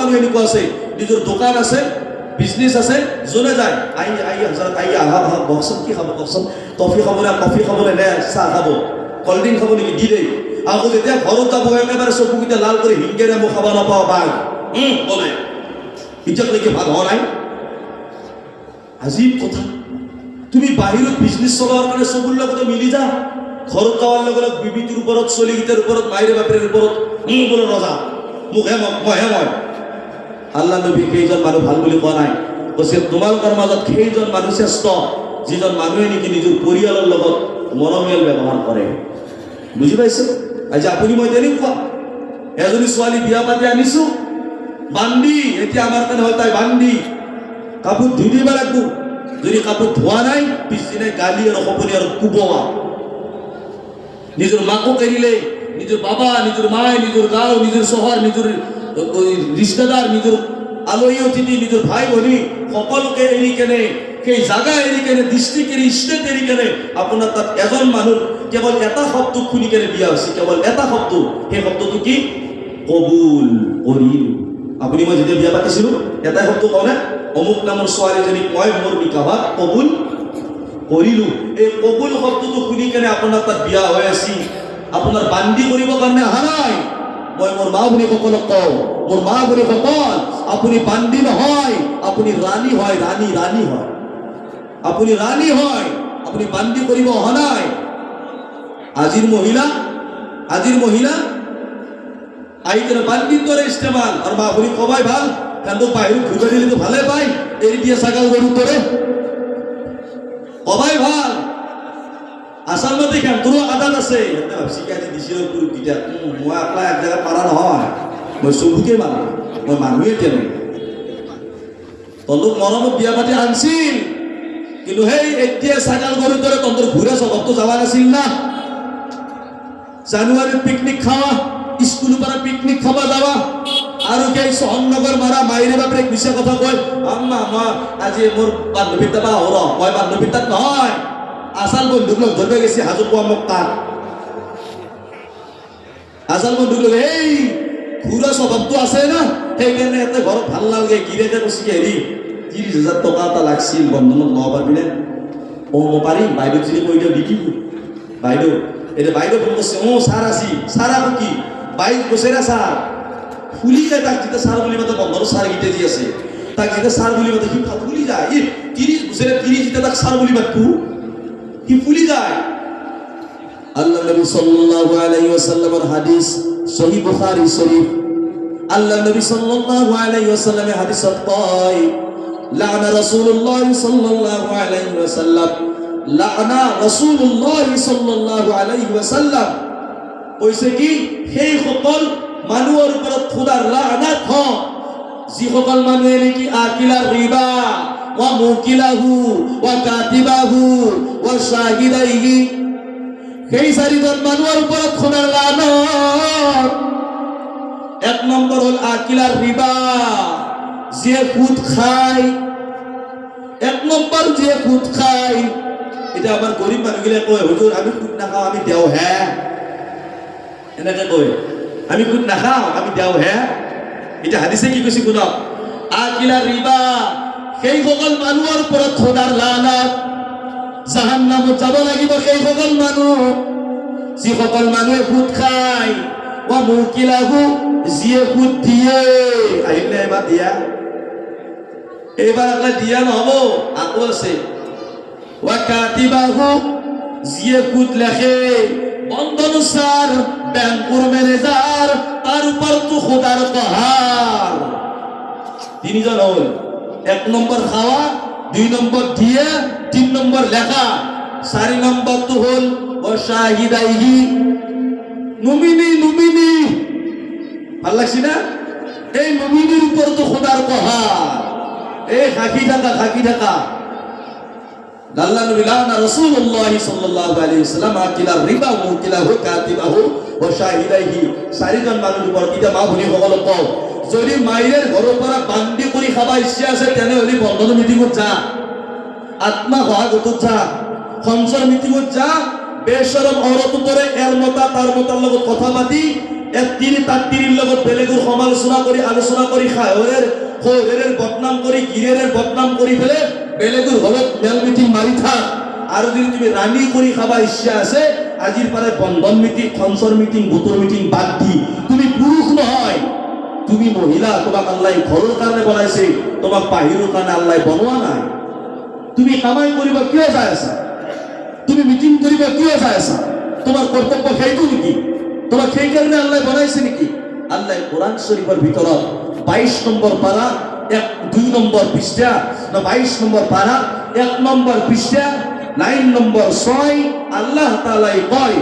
মানুহ এনেকুৱা আছে নিজৰ দোকান আছে বিজনেছ আছে যোনে যায় আহক বকচোন কি খাব কওকচোন কফি খাবলৈ নে চাহ খাব কল্ড ড্ৰিংক খাব নেকি দি দেই আকৌ যেতিয়া ঘৰত যাব একেবাৰে চকুকেইটা লাল কৰি হিংকেৰে মোক খাব নাপাওঁ বাঘ বলে এতিয়ালৈকে ভাল হোৱা নাই আজিব কথা তুমি বাহিৰত বিজনেছ চলোৱাৰ কাৰণে চকুৰ লগতে মিলি যা ঘৰত যাৱাৰ লগে লগে বিবিটোৰ ওপৰত চলিকেইটাৰ ওপৰত মাইৰে বাপেৰ ওপৰত বোলে ৰজা মইহে মই আল্লাহ নবী কেইজন মানুহ ভাল বুলি কোৱা নাই কৈছে তোমালোকৰ মাজত সেইজন মানুহ শ্ৰেষ্ঠ যিজন মানুহে নেকি নিজৰ পৰিয়ালৰ লগত মৰমিয়াল ব্যৱহাৰ কৰে বুজি পাইছে আজি আপুনি মই তেনেকুৱা এজনী ছোৱালী বিয়া পাতি আনিছো বান্ধি এতিয়া আমাৰ কাৰণে হয় তাই বান্ধি কাপোৰ ধুই দিব লাগিব যদি কাপোৰ ধোৱা নাই পিছদিনাই গালি আৰু সপনি আৰু কোবোৱা নিজৰ মাকক এৰিলে নিজৰ বাবা নিজৰ মায়ে নিজৰ গাঁও নিজৰ চহৰ নিজৰ ৰিষ্টেদাৰ নিজৰ আলহী অতিথি নিজৰ ভাই ভনী সকলোকে এৰি কেনে সেই জাগা এৰি কেনে ডিষ্ট্ৰিক্ট এৰি ষ্টেট এৰি কেনে আপোনাৰ তাত এজন মানুহ কেৱল এটা শব্দ শুনি কেনে বিয়া হৈছে কেৱল এটা শব্দ সেই শব্দটো কি কবুল কৰিল আপুনি মই যেতিয়া বিয়া পাতিছিলোঁ এটা শব্দ কওঁ নে অমুক নামৰ ছোৱালীজনীক মই মোৰ নিকাহত কবুল কৰিলোঁ এই কবুল শব্দটো শুনি কেনে আপোনাৰ তাত বিয়া হৈ আছে আপোনাৰ বান্ধি কৰিবৰ কাৰণে অহা নাই মই মোৰ মা ভনীসকলক কওঁ মোৰ মা ভনীসকল আপুনি বান্ধি নহয় আপুনি ৰাণী হয় ৰাণী হয় আপুনি ৰাণী হয় আপুনি বান্ধি কৰিব অহা নাই আজিৰ মহিলা আহি কেনে বান্দিৰ দৰে ইস্তেমাল আৰু মা ভনী কবাই ভাল কিন্তু বাহিৰত ঘূৰি দিলেতো ভালে পায় এৰি দিয়ে ছাগাল গৰুৰ দৰে কবাই ভাল আচলতে তোৰো আদাত আছে সিহঁতে ভাবছি কি আজি দিছিল গুৰুকেইটা মই আপোনাৰ এক জেগাত পাৰা নহয় মই চবুকে মানুহ মই মানুহে তেনে তন্দুক মৰমত বিয়া পাতি আনছিল কিন্তু সেই এতিয়া ছাগাল গৰুৰ দৰে তন্দুৰ ঘূৰা স্বভাৱটো যাৱা নাছিল না জানুৱাৰীত পিকনিক খাৱা স্কুলৰ পৰা পিকনিক খাব যাবা আৰু সেই চহনগৰ মাৰা মাইৰে বাপেক মিছা কথা কয় আম্মা মই আজি মোৰ বান্ধৱীৰ তাপা মই বান্ধৱীৰ তাত নহয় আসাল বন্ধুক লগ ধরবে গেছি হাজর পোয়া মক্কা আসাল বন্ধুক লগ এই ঘুরা স্বভাব তো আছে না সেইকাৰণে এতে ঘৰত ভাল নালাগে গিৰেটা কছি হেৰি 30,000 টকা এটা লাগছিল বন্ধনত ন পারবি না ও পারি বাইদেউ যদি কই দিও দিকি বাইদেউ এটা বাইদেউ ফোন করছে ও স্যার আসি স্যার আপু কি বাইক বসেরা স্যার ফুলি যায় তাক যেটা স্যার বলি মতো বন্ধন স্যার গিতে দি আছে তাক যেটা স্যার বলি মতো কি ফুলি যায় 30 বছরে 30 যেটা তাক স্যার বলি মাতু কি ফুলি যায় আল্লাহ নবী সাল্লাল্লাহু আলাইহি ওয়াসাল্লামের হাদিস সহিহ বুখারী শরীফ আল্লাহ নবী সাল্লাল্লাহু আলাইহি ওয়াসাল্লামের হাদিসত কয় লানা রাসূলুল্লাহ সাল্লাল্লাহু আলাইহি ওয়াসাল্লাম লানা রাসূলুল্লাহ সাল্লাল্লাহু আলাইহি ওয়াসাল্লাম কইছে কি সেই সকল মানুহৰ ওপৰত খোদাৰ লানত হয় যিসকল মানুহে নেকি আকিলা ৰিবা ওয়া মুকিলাহু ওয়া কাতিবাহু ওয়া শাহিদাইহি সেই চাৰিজন মানুহৰ ওপৰত খোদাৰ লানত এক নম্বৰ হল আকিলাৰ ৰিবা যে সুদ খায় এক নম্বৰ যে সুদ খায় এটা আমাৰ গৰীব মানুহগিলা কয় হুজুৰ আমি সুদ নাখাওঁ আমি দেও হে এনেকে কয় আমি সুদ নাখাওঁ আমি দেও হে এটা হাদিসে কি কৈছে শুনক আকিলা রিবা সেই সকল মানুহৰ ওপৰত খোদাৰ লানত জাহান্নামত যাব লাগিব সেই সকল মানুহ যি সকল মানুহে সুদ খায় ওয়া মুকিলাহু যিয়ে সুদ দিয়ে আহিলে এবাৰ দিয়া এইবাৰ আকলা দিয়া নহব আকৌ আছে ওয়া কাতিবাহু যিয়ে সুদ লেখে বন্ধন স্যার ব্যাংকুর ম্যানেজার তার উপর তো খোদার কহার তিনজন হল এক নম্বর খাওয়া দুই নম্বর দিয়ে তিন নম্বর লেখা চারি নম্বর তো হল শাহিদাইহি নমিনি ভাল লাগছে না এই নমিনির উপর তো খোদার কহার এই খাকি থাকা আল্লাহ নবী লানা রাসূলুল্লাহ সাল্লাল্লাহু আলাইহি ওয়াসাল্লাম আকিলা রিবা ওয়া মুকিলাহু কাতিবাহু ওয়া শাহিদাইহি চাৰিজন মানুহৰ ওপৰত কিটা মা ভনী সকল কও যদি মাইৰেৰ ঘৰৰ পৰা বান্ধি কৰি খাবা ইচ্ছা আছে তেনেহলে বন্ধন মিটিঙত যা আত্মা সহাগত যা সঞ্চৰ মিটিঙত যা বেশৰম অৰত পৰে এৰ মতা তাৰ মতাৰ লগত কথা পাতি তাত্তিৰিৰ লগত বেলেগৰ সমালোচনা কৰি আলোচনা কৰি খাহৰেৰ বদনাম কৰি গিৰেৰৰ বদনাম কৰি পেলাই বেলেগৰ ঘৰত মেল মিটিং মাৰি থাক। আৰু যদি তুমি ৰাণী কৰি খাবা ইচ্ছা আছে, আজিৰ পৰা বন্ধন মিটিং, খঞ্চৰ মিটিং, গোটৰ মিটিং বাদ দি, তুমি পুৰুষ নহয়, তুমি মহিলা, তোমাক আল্লাহ ঘৰৰ কাৰণে বনাইছে, তোমাক বাহিৰৰ কাৰণে আল্লাহ বনোৱা নাই। তুমি কামাই কৰিব কিয় যাই আছা? তুমি মিটিং কৰিব কিয় যাই আছা? তোমাৰ কৰ্তব্য সেইটো নেকি? তোমাক সেইকাৰণে আল্লাহ বনাইছে নেকি? আল্লাহ কোৰআন শৰীফেৰ ভিতৰত 22 নম্বৰ পাৰা 2 নম্বৰ পৃষ্ঠা, 22 নম্বৰ পাৰা 1 নম্বৰ পৃষ্ঠা, লাইন নম্বৰ 6 আল্লাহ তাআলাই কয়,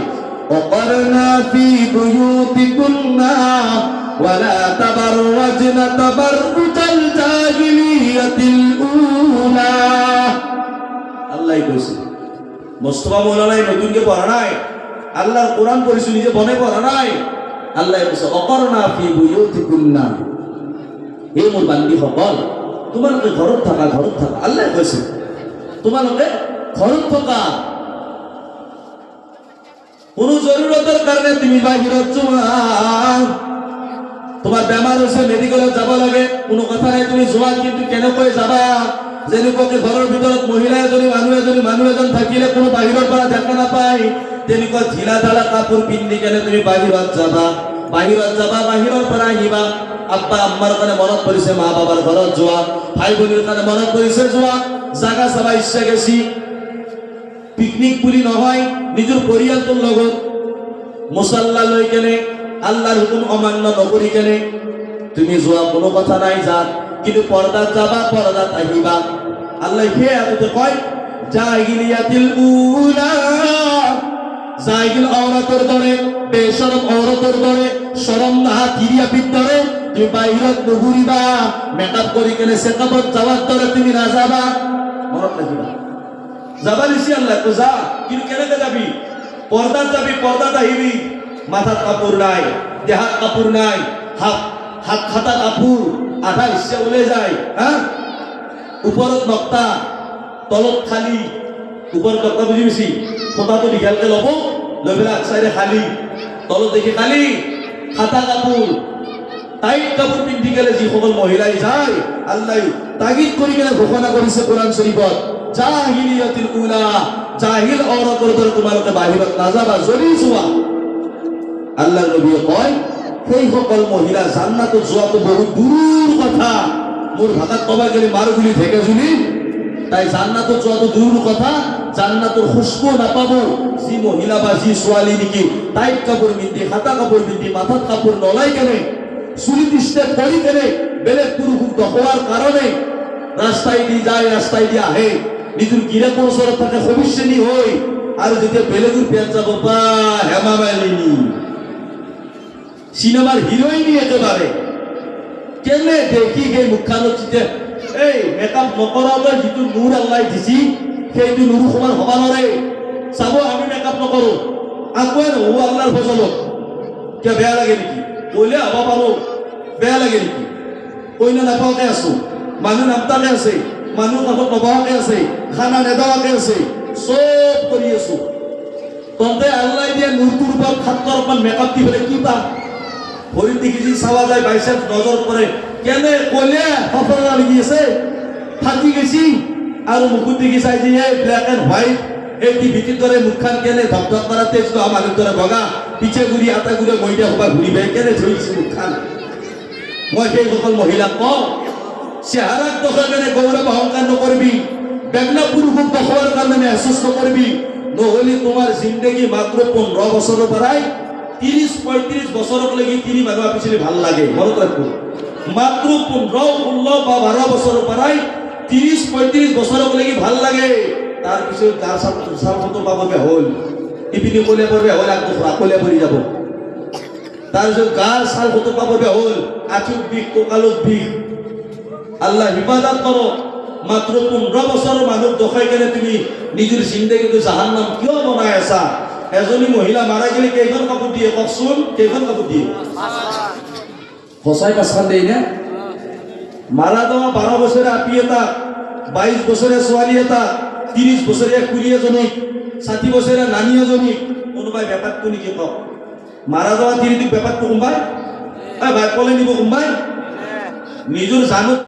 ওয়াকারনা ফি বুয়ুতিকুন্না ওয়ালা তাবাররাজনা তাবাররুজাল জাহিলিয়াতিল উলা। আল্লাহ কইছে, মুস্তাফা মৌলানাই নতুনকে পড়া নাই, আল্লাহর কোরআন পড়িছো, নিজে বনে পড়া নাই। আল্লাহ কৈছে অকৰনা ফি বুয়ুতিকুন্না, এই মোৰ বান্দি সকল, তোমালোকে ঘৰত থাকা, ঘৰত থাকা। আল্লাহ কৈছে তোমালোকে ঘৰত থাকা, কোনো জৰুৰতৰ কাৰণে তুমি বাহিৰত যোৱা। তোমাৰ বেমাৰ হৈছে, মেডিকেলত যাব লাগে, কোনো কথা নাই, তুমি যোৱা, কিন্তু কেনেকৈ যাবা? যেনেকুৱাকে ঘৰৰ ভিতৰত মহিলা এজনী, মানুহ এজন থাকিলে কোনো বাহিৰৰ পৰা দেখা নাপায়, তেনেকুৱা ঢিলা ঢালা কাপোৰ পিন্ধি কেনে তুমি বাহিৰত যাবা, বাহিৰৰ পৰা আহিবা। আব্বা আম্মাৰ কাৰণে মনত পৰিছে, মা বাবাৰ ঘৰত যোৱা, ভাই ভনীৰ কাৰণে মনত পৰিছে যোৱা, জাগা চাবা ইচ্ছা গেছি, পিকনিক বুলি নহয়, নিজৰ পৰিয়ালটোৰ লগত মুছাল্লা লৈ কেনে আল্লাহৰ হুকুম অমান্য নকৰি কেনে তুমি যোৱা, কোনো কথা নাই, যা, কিন্তু পৰ্দাত যাবা, পৰ্দাত আহিবা। আল্লাহ সেই আয়াতে কয় জাহিলিয়াতিল উলা, জাহিল ঔৰতেৰ দৰে, বেশৰম ঔৰতেৰ দৰে, শৰম নাহা তিৰিয়া পিতৰে তুমি বাহিৰত নুঘুৰিবা, মেকআপ কৰি কেনে চেকআপত যাওয়ার দরে তুমি না যাবা। মনত রাখিবা, যাবা দিছি আল্লাহ তো যা, কিন্তু কেনেকে যাবি? পর্দাত যাবি, পর্দাত আহিবি, মাথাত কাপড় নাই, দেহাত কাপড় নাই, হাত খাতা কাপড় আধা হিস্সা ওলে যায়, হ্যাঁ, উপরত নক্তা, তলত খালি, উপরত নক্তা বুঝি বেশি, খোঁটাটো দীঘলকে ল'ব, লৈ পেলাই আগচাইডে খালি, তলত দেখি খালি, খাতা কাপড়, টাইট কাপড় পিন্ধি গেলে যিসকল মহিলাই যায়, আল্লাহ তাগিদ কৰি কেনে ঘোষণা কৰিছে কোৰআন শৰীফত, জাহিলিয়াতিল উলা, জাহিল ঔৰতৰ দৰে তোমালোকে বাহিৰত নাযাবা, যদি যোৱা। আল্লাহ নবীয়ে কয় সেই সকল মহিলা জান্নাতত যোৱাটো বহুত দূৰৰ কথা। মোৰ ভাষাত কবা গেলে মাৰ গুলি ঢেকে জুলি, তাই জান্নাতত যোৱাটো দূৰৰ কথা, জান্নাতৰ খুশবু নাপাব যি মহিলা বা যি ছোৱালী নেকি টাইট কাপোৰ পিন্ধি, খাতা কাপোৰ পিন্ধি, মাথাত কাপোৰ নলাই কেনে, চুলিত ষ্টেপ কৰি কেনে বেলেগ পুৰুষক দেখুৱাৰ কাৰণে ৰাস্তাই দি যায়, ৰাস্তাই দি আহে, নিজৰ গিৰাকৰ ওচৰত থাকে সবিশ্ৰেণী হৈ, আৰু যেতিয়া বেলেগৰ পেট যাব, বা হেমা মালিনী সিনেমাৰ হিৰোইনি একেবাৰে, কেনে দেখি সেই মুখখানত যেতিয়া এই মেকআপ নকৰাকৈ যিটো নূৰ আল্লাহ দিছি, সেইটো নূৰ সমান হ'ব নোৱাৰে। চাব আমি মেকআপ নকৰো, আগুৱাই নহব আল্লাহৰ ফজলত, কিয় বেয়া লাগে নেকি? কইলে হ'ব পাৰো, বেয়া লাগে নেকি? কইনা নাপাওঁকে আছো, মানুহ নামতাকে আছে, মানুহ কাষত নবহাকে আছে, খানা নেদাৱাকে আছে, চব কৰি আছো, তন্তে আল্লাহ দিয়া নূৰটোৰ ওপৰত খাত্তৰ অকমান মেকআপ দি পেলাই কি পাম? ভৰিত দেখি যি চাৱা যায়, বাইচেপ নজৰ পৰে, কেনে কলে সফল লাগি আছে, ফাটি গেছি, আৰু মুখত দেখি চাই যে ব্লেক এণ্ড হোৱাইট, এই টিভিটিৰ দৰে মুখখন কেনে ধপধপ কৰা তেজটো মানুহৰ দৰে বগা, পিছে ঘূৰি আটা ঘূৰি মইদা সোপা ঘূৰি পাই কেনে ধৰিছে মুখখন। মই সেই সকল মহিলাক কওঁ, চেহাৰাক দেখুৱাই কেনে গৌৰৱ অহংকাৰ নকৰিবি, বেগনা পুৰুষক দেখুৱাৰ কাৰণে মেহচুচ নকৰিবি, নহ'লে তোমাৰ জিন্দগী মাত্ৰ 15 বছৰৰ পৰাই 30-35 বছৰলৈকে তিনি মানুহ পিছলি ভাল লাগে। মনত ৰাখো, মাত্ৰ 15, 16 বা 12 বছৰৰ পৰাই 30-35 বছৰলৈকে ভাল লাগে, তাৰপিছত গাৰ চালটো পাবগে হ'ল, ইপিনে কলে পৰবে হ'ল, আকলে পৰি যাব, তাৰপিছত গাৰ চাল ফটো পাবগে হ'ল, আঁঠুত বিষ, কঁকালত বিষ। আল্লাহ হিফাজত কৰক, মাত্ৰ 15 বছৰৰ মানুহ দেখাই কেনে তুমি নিজৰ জিন্দগীটো জাহান্নাম কিয় বনাই আছা? এজনী মহিলা মাৰা গেলে কেইখন কাপোৰ দিয়ে কওকচোন? কেইখন কাপোৰ দিয়ে? সঁচাই পাঁচখন দিয়ে নে? মাৰা দেওয়া 12 বছৰীয়া আপী এটা, 22 বছৰীয়া ছোৱালী এটা, 30 বছৰীয়া খুৰী এজনী, 60 বছৰীয়া নানী এজনী, কোনোবাই বেপাৰটো নেকি কওক? মাৰা যাওয়া তিৰিদিক ব্যাপাৰটা কোনবাই ভাই কলে নিব কোনবাই নিজেৰ জানো